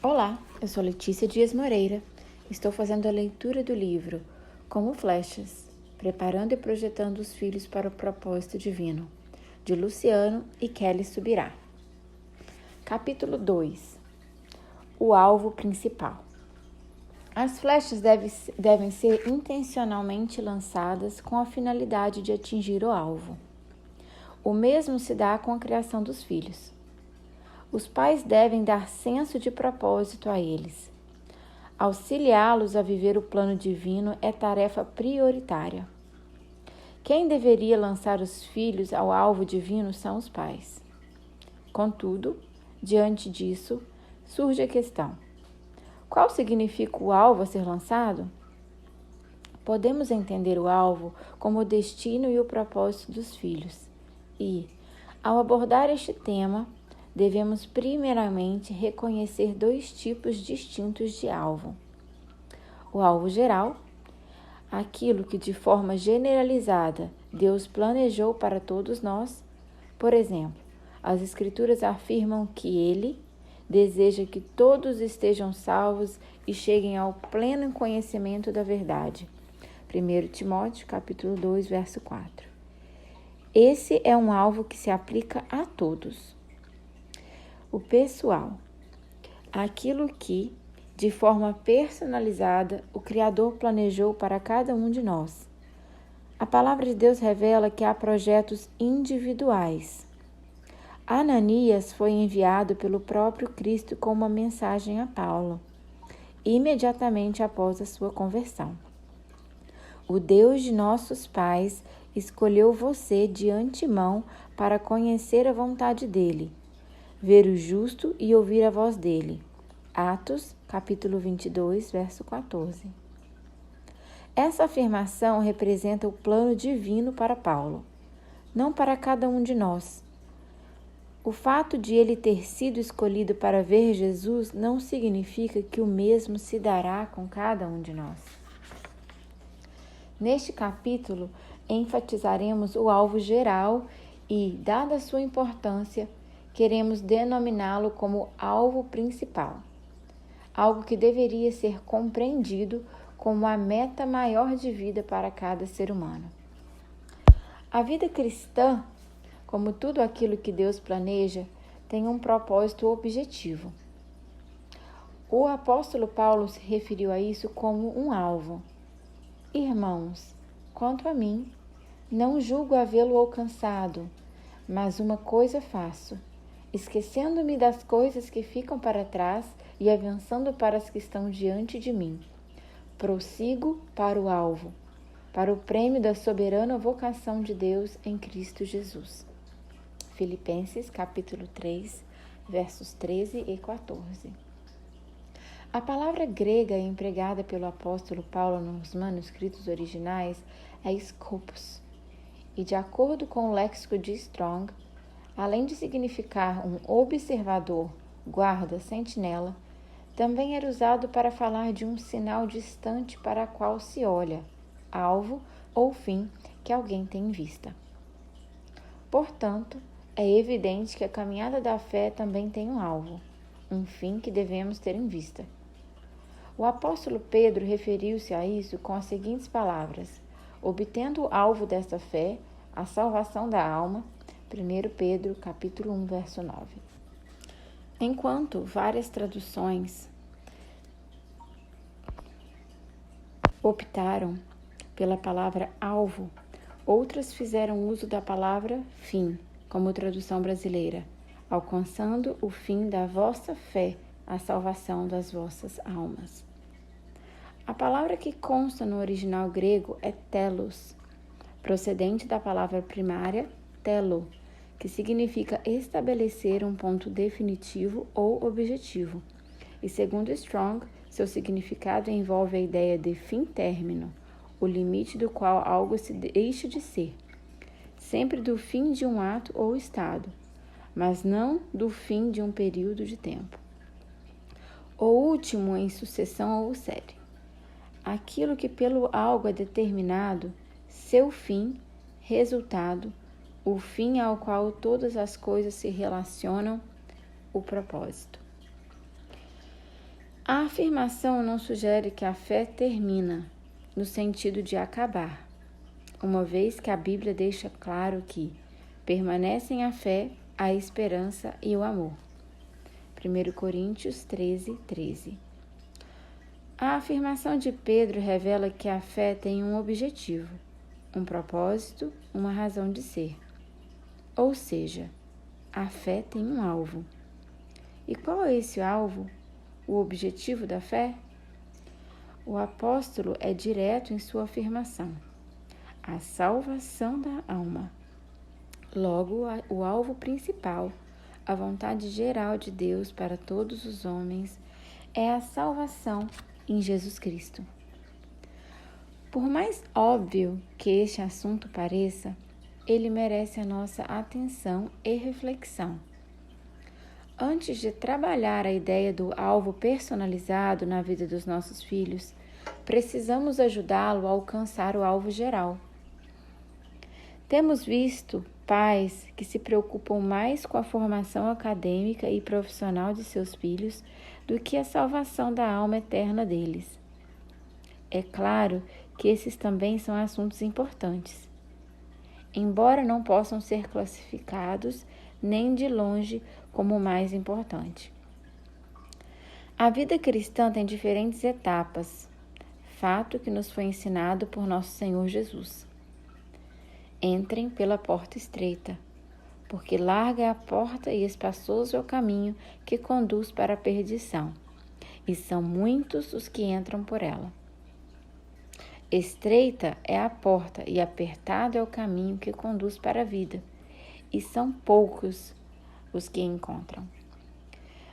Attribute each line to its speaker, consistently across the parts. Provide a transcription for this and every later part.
Speaker 1: Olá, eu sou Letícia Dias Moreira. Estou fazendo a leitura do livro Como Flechas, Preparando e Projetando os Filhos para o Propósito Divino, de Luciano e Kelly Subirá. Capítulo 2. O alvo principal. As flechas devem ser intencionalmente lançadas com a finalidade de atingir o alvo. O mesmo se dá com a criação dos filhos. Os pais devem dar senso de propósito a eles. Auxiliá-los a viver o plano divino é tarefa prioritária. Quem deveria lançar os filhos ao alvo divino são os pais. Contudo, diante disso, surge a questão: qual significa o alvo a ser lançado? Podemos entender o alvo como o destino e o propósito dos filhos. E, ao abordar este tema, devemos primeiramente reconhecer dois tipos distintos de alvo. O alvo geral, aquilo que de forma generalizada Deus planejou para todos nós. Por exemplo, as Escrituras afirmam que Ele deseja que todos estejam salvos e cheguem ao pleno conhecimento da verdade. 1 Timóteo, capítulo 2, verso 4. Esse é um alvo que se aplica a todos. O pessoal, aquilo que, de forma personalizada, o Criador planejou para cada um de nós. A palavra de Deus revela que há projetos individuais. Ananias foi enviado pelo próprio Cristo com uma mensagem a Paulo, imediatamente após a sua conversão. O Deus de nossos pais escolheu você de antemão para conhecer a vontade dele, ver o justo e ouvir a voz dele. Atos, capítulo 22, verso 14. Essa afirmação representa o plano divino para Paulo, não para cada um de nós. O fato de ele ter sido escolhido para ver Jesus não significa que o mesmo se dará com cada um de nós. Neste capítulo, enfatizaremos o alvo geral e, dada a sua importância, queremos denominá-lo como alvo principal, algo que deveria ser compreendido como a meta maior de vida para cada ser humano. A vida cristã, como tudo aquilo que Deus planeja, tem um propósito objetivo. O apóstolo Paulo se referiu a isso como um alvo. Irmãos, quanto a mim, não julgo havê-lo alcançado, mas uma coisa faço, esquecendo-me das coisas que ficam para trás e avançando para as que estão diante de mim. Prossigo para o alvo, para o prêmio da soberana vocação de Deus em Cristo Jesus. Filipenses, capítulo 3, versos 13 e 14. A palavra grega empregada pelo apóstolo Paulo nos manuscritos originais é scopus, e de acordo com o léxico de Strong, além de significar um observador, guarda, sentinela, também era usado para falar de um sinal distante para o qual se olha, alvo ou fim que alguém tem em vista. Portanto, é evidente que a caminhada da fé também tem um alvo, um fim que devemos ter em vista. O apóstolo Pedro referiu-se a isso com as seguintes palavras: obtendo o alvo desta fé, a salvação da alma, 1 Pedro, capítulo 1, verso 9. Enquanto várias traduções optaram pela palavra alvo, outras fizeram uso da palavra fim, como tradução brasileira, alcançando o fim da vossa fé, a salvação das vossas almas. A palavra que consta no original grego é telos, procedente da palavra primária telo, que significa estabelecer um ponto definitivo ou objetivo. E segundo Strong, seu significado envolve a ideia de fim-término, o limite do qual algo se deixa de ser, sempre do fim de um ato ou estado, mas não do fim de um período de tempo. O último em sucessão ou série. Aquilo que pelo algo é determinado, seu fim, resultado, o fim ao qual todas as coisas se relacionam, o propósito. A afirmação não sugere que a fé termina, no sentido de acabar, uma vez que a Bíblia deixa claro que permanecem a fé, a esperança e o amor. 1 Coríntios 13:13. A afirmação de Pedro revela que a fé tem um objetivo, um propósito, uma razão de ser. Ou seja, a fé tem um alvo. E qual é esse alvo? O objetivo da fé? O apóstolo é direto em sua afirmação: a salvação da alma. Logo, o alvo principal, a vontade geral de Deus para todos os homens, é a salvação em Jesus Cristo. Por mais óbvio que este assunto pareça, ele merece a nossa atenção e reflexão. Antes de trabalhar a ideia do alvo personalizado na vida dos nossos filhos, precisamos ajudá-lo a alcançar o alvo geral. Temos visto pais que se preocupam mais com a formação acadêmica e profissional de seus filhos do que a salvação da alma eterna deles. É claro que esses também são assuntos importantes, embora não possam ser classificados nem de longe como o mais importante. A vida cristã tem diferentes etapas, fato que nos foi ensinado por nosso Senhor Jesus. Entrem pela porta estreita, porque larga é a porta e espaçoso é o caminho que conduz para a perdição, e são muitos os que entram por ela. Estreita é a porta e apertado é o caminho que conduz para a vida, e são poucos os que encontram.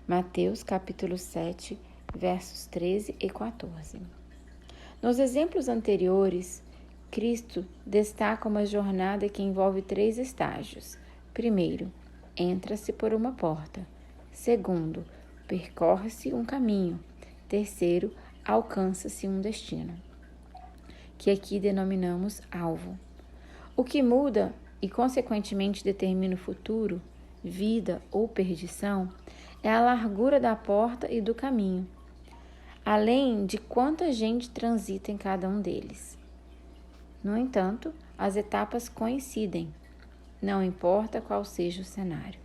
Speaker 1: Mateus capítulo 7, versos 13 e 14. Nos exemplos anteriores, Cristo destaca uma jornada que envolve 3 estágios. Primeiro, entra-se por uma porta. Segundo, percorre-se um caminho. Terceiro, alcança-se um destino, que aqui denominamos alvo. O que muda e, consequentemente, determina o futuro, vida ou perdição, é a largura da porta e do caminho, além de quanta gente transita em cada um deles. No entanto, as etapas coincidem, não importa qual seja o cenário.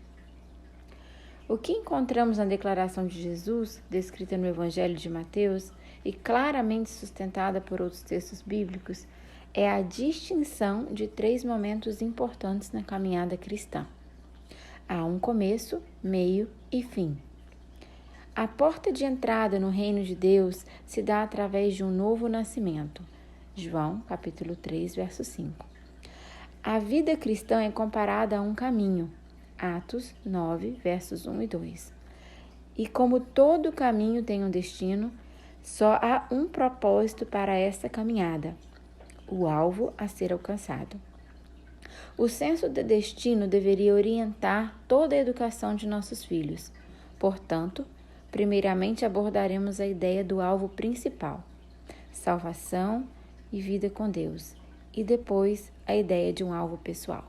Speaker 1: O que encontramos na declaração de Jesus, descrita no Evangelho de Mateus e claramente sustentada por outros textos bíblicos, é a distinção de 3 momentos importantes na caminhada cristã. Há um começo, meio e fim. A porta de entrada no reino de Deus se dá através de um novo nascimento. João, capítulo 3, verso 5. A vida cristã é comparada a um caminho. Atos 9, versos 1 e 2. E como todo caminho tem um destino, só há um propósito para esta caminhada: o alvo a ser alcançado. O senso de destino deveria orientar toda a educação de nossos filhos. Portanto, primeiramente abordaremos a ideia do alvo principal, salvação e vida com Deus, e depois a ideia de um alvo pessoal.